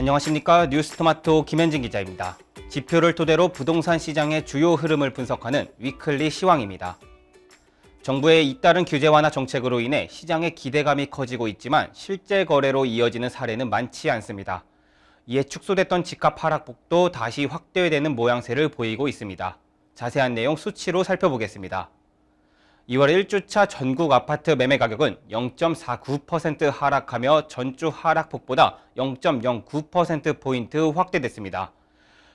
안녕하십니까. 뉴스토마토 김현진 기자입니다. 지표를 토대로 부동산 시장의 주요 흐름을 분석하는 위클리 시황입니다. 정부의 잇따른 규제 완화 정책으로 인해 시장의 기대감이 커지고 있지만 실제 거래로 이어지는 사례는 많지 않습니다. 이에 축소됐던 집값 하락폭도 다시 확대되는 모양새를 보이고 있습니다. 자세한 내용 수치로 살펴보겠습니다. 2월 1주차 전국 아파트 매매 가격은 0.49% 하락하며 전주 하락폭보다 0.09%포인트 확대됐습니다.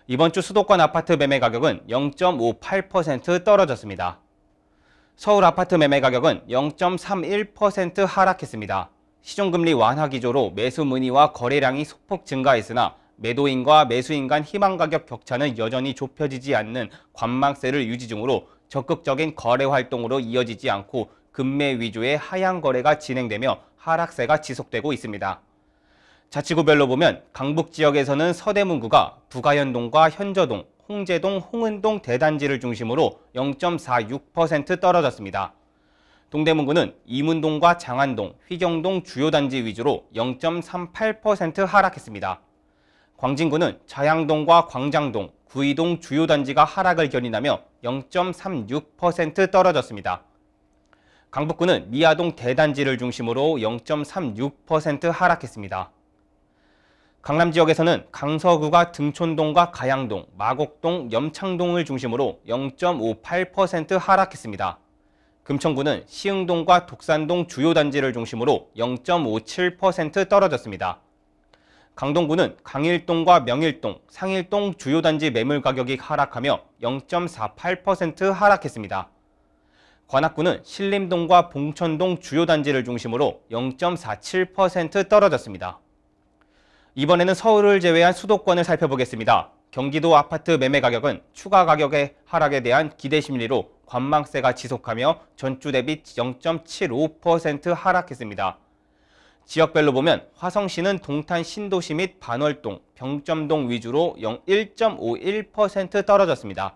이번 주 수도권 아파트 매매 가격은 0.58% 떨어졌습니다. 서울 아파트 매매 가격은 0.31% 하락했습니다. 시중금리 완화 기조로 매수 문의와 거래량이 소폭 증가했으나 매도인과 매수인 간 희망 가격 격차는 여전히 좁혀지지 않는 관망세를 유지 중으로 적극적인 거래 활동으로 이어지지 않고 급매 위주의 하향 거래가 진행되며 하락세가 지속되고 있습니다. 자치구별로 보면 강북 지역에서는 서대문구가 부가현동과 현저동, 홍제동, 홍은동 대단지를 중심으로 0.46% 떨어졌습니다. 동대문구는 이문동과 장안동, 휘경동 주요 단지 위주로 0.38% 하락했습니다. 광진구는 자양동과 광장동, 구이동 주요 단지가 하락을 견인하며 0.36% 떨어졌습니다. 강북구는 미아동 대단지를 중심으로 0.36% 하락했습니다. 강남 지역에서는 강서구가 등촌동과 가양동, 마곡동, 염창동을 중심으로 0.58% 하락했습니다. 금천구는 시흥동과 독산동 주요 단지를 중심으로 0.57% 떨어졌습니다. 강동구는 강일동과 명일동, 상일동 주요 단지 매물 가격이 하락하며 0.48% 하락했습니다. 관악구는 신림동과 봉천동 주요 단지를 중심으로 0.47% 떨어졌습니다. 이번에는 서울을 제외한 수도권을 살펴보겠습니다. 경기도 아파트 매매 가격은 추가 가격의 하락에 대한 기대 심리로 관망세가 지속하며 전주 대비 0.75% 하락했습니다. 지역별로 보면 화성시는 동탄 신도시 및 반월동, 병점동 위주로 1.51% 떨어졌습니다.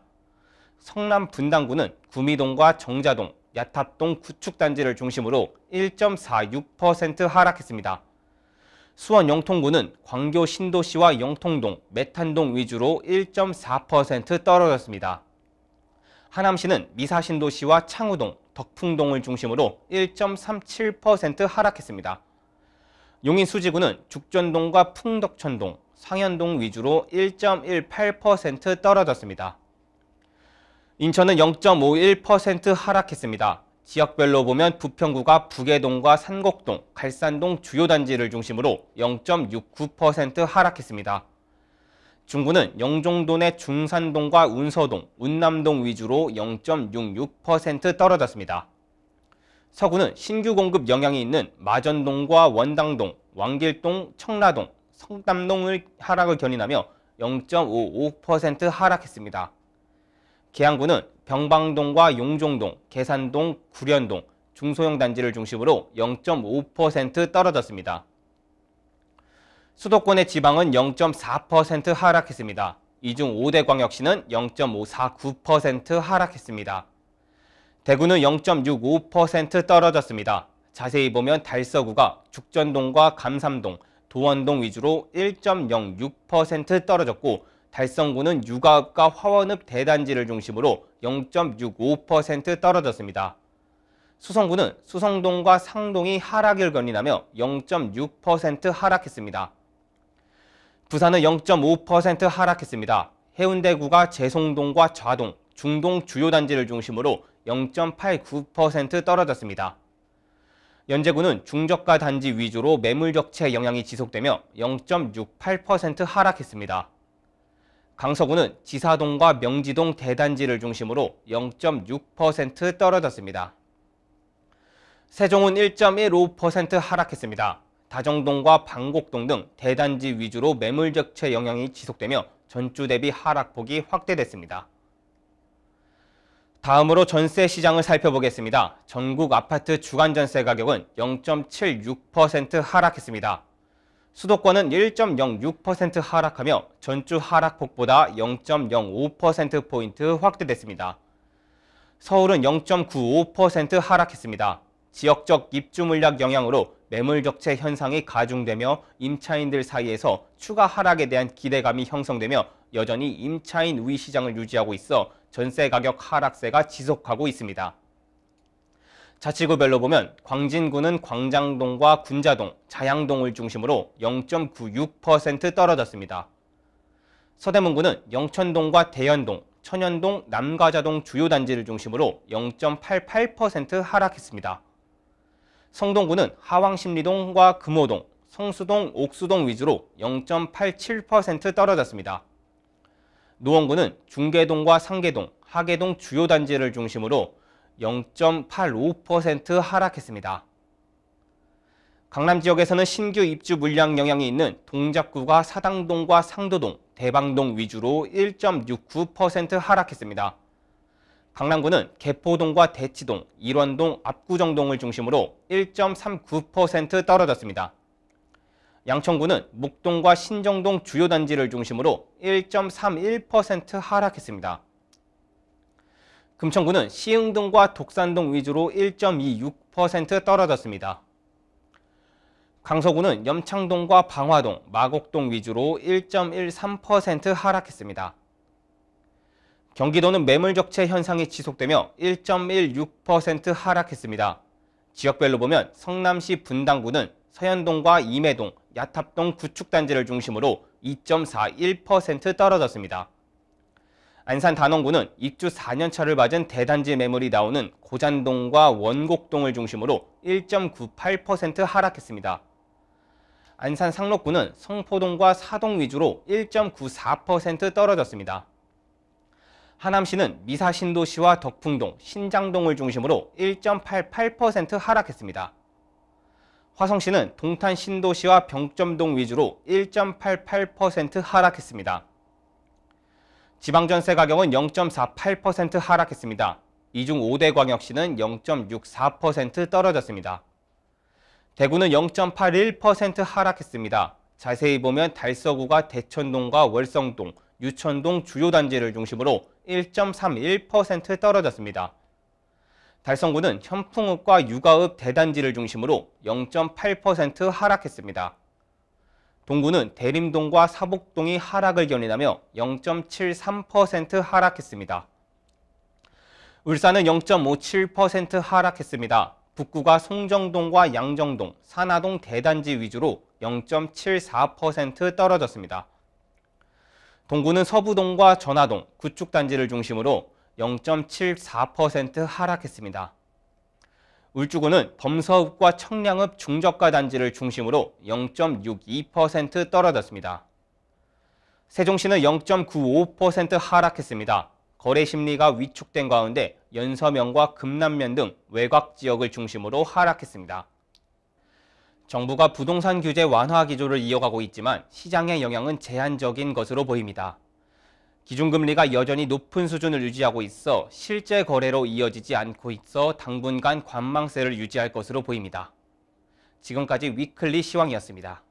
성남 분당구는 구미동과 정자동, 야탑동 구축단지를 중심으로 1.46% 하락했습니다. 수원 영통구는 광교 신도시와 영통동, 메탄동 위주로 1.4% 떨어졌습니다. 하남시는 미사신도시와 창우동, 덕풍동을 중심으로 1.37% 하락했습니다. 용인 수지구는 죽전동과 풍덕천동, 상현동 위주로 1.18% 떨어졌습니다. 인천은 0.51% 하락했습니다. 지역별로 보면 부평구가 부계동과 산곡동, 갈산동 주요 단지를 중심으로 0.69% 하락했습니다. 중구는 영종도 내 중산동과 운서동, 운남동 위주로 0.66% 떨어졌습니다. 서구는 신규 공급 영향이 있는 마전동과 원당동, 왕길동, 청라동, 성담동을 하락을 견인하며 0.55% 하락했습니다. 계양구는 병방동과 용종동, 계산동, 구련동, 중소형 단지를 중심으로 0.5% 떨어졌습니다. 수도권의 지방은 0.4% 하락했습니다. 이 중 5대 광역시는 0.549% 하락했습니다. 대구는 0.65% 떨어졌습니다. 자세히 보면 달서구가 죽전동과 감삼동, 도원동 위주로 1.06% 떨어졌고 달성구는 육아읍과 화원읍 대단지를 중심으로 0.65% 떨어졌습니다. 수성구는 수성동과 상동이 하락을 견인하며 0.6% 하락했습니다. 부산은 0.5% 하락했습니다. 해운대구가 재송동과 좌동, 중동 주요 단지를 중심으로 0.89% 떨어졌습니다. 연제구는 중저가 단지 위주로 매물 격차 영향이 지속되며 0.68% 하락했습니다. 강서구는 지사동과 명지동 대단지를 중심으로 0.6% 떨어졌습니다. 세종은 1.15% 하락했습니다. 다정동과 방곡동 등 대단지 위주로 매물 격차 영향이 지속되며 전주 대비 하락폭이 확대됐습니다. 다음으로 전세 시장을 살펴보겠습니다. 전국 아파트 주간 전세 가격은 0.76% 하락했습니다. 수도권은 1.06% 하락하며 전주 하락폭보다 0.05%포인트 확대됐습니다. 서울은 0.95% 하락했습니다. 지역적 입주 물약 영향으로 매물 적체 현상이 가중되며 임차인들 사이에서 추가 하락에 대한 기대감이 형성되며 여전히 임차인 우위 시장을 유지하고 있어 전세 가격 하락세가 지속하고 있습니다. 자치구별로 보면 광진구는 광장동과 군자동, 자양동을 중심으로 0.96% 떨어졌습니다. 서대문구는 영천동과 대연동, 천연동, 남가자동 주요 단지를 중심으로 0.88% 하락했습니다. 성동구는 하왕십리동과 금호동, 성수동, 옥수동 위주로 0.87% 떨어졌습니다. 노원구는 중계동과 상계동, 하계동 주요 단지를 중심으로 0.85% 하락했습니다. 강남 지역에서는 신규 입주 물량 영향이 있는 동작구가 사당동과 상도동, 대방동 위주로 1.69% 하락했습니다. 강남구는 개포동과 대치동, 일원동, 압구정동을 중심으로 1.39% 떨어졌습니다. 양천구는 목동과 신정동 주요 단지를 중심으로 1.31% 하락했습니다. 금천구는 시흥동과 독산동 위주로 1.26% 떨어졌습니다. 강서구는 염창동과 방화동, 마곡동 위주로 1.13% 하락했습니다. 경기도는 매물 적체 현상이 지속되며 1.16% 하락했습니다. 지역별로 보면 성남시 분당구는 서현동과 임해동, 야탑동 구축단지를 중심으로 2.41% 떨어졌습니다. 안산 단원구는 입주 4년차를 맞은 대단지 매물이 나오는 고잔동과 원곡동을 중심으로 1.98% 하락했습니다. 안산 상록구는 성포동과 사동 위주로 1.94% 떨어졌습니다. 하남시는 미사신도시와 덕풍동, 신장동을 중심으로 1.88% 하락했습니다. 화성시는 동탄신도시와 병점동 위주로 1.88% 하락했습니다. 지방전세 가격은 0.48% 하락했습니다. 이 중 5대 광역시는 0.64% 떨어졌습니다. 대구는 0.81% 하락했습니다. 자세히 보면 달서구가 대천동과 월성동, 유천동 주요 단지를 중심으로 1.31% 떨어졌습니다. 달성구는 현풍읍과 육아읍 대단지를 중심으로 0.8% 하락했습니다. 동구는 대림동과 사복동이 하락을 견인하며 0.73% 하락했습니다. 울산은 0.57% 하락했습니다. 북구가 송정동과 양정동, 산하동 대단지 위주로 0.74% 떨어졌습니다. 동구는 서부동과 전화동, 구축단지를 중심으로 0.74% 하락했습니다. 울주구는 범서읍과 청량읍 중저가 단지를 중심으로 0.62% 떨어졌습니다. 세종시는 0.95% 하락했습니다. 거래 심리가 위축된 가운데 연서면과 금남면 등 외곽 지역을 중심으로 하락했습니다. 정부가 부동산 규제 완화 기조를 이어가고 있지만 시장의 영향은 제한적인 것으로 보입니다. 기준금리가 여전히 높은 수준을 유지하고 있어 실제 거래로 이어지지 않고 있어 당분간 관망세를 유지할 것으로 보입니다. 지금까지 위클리 시황이었습니다.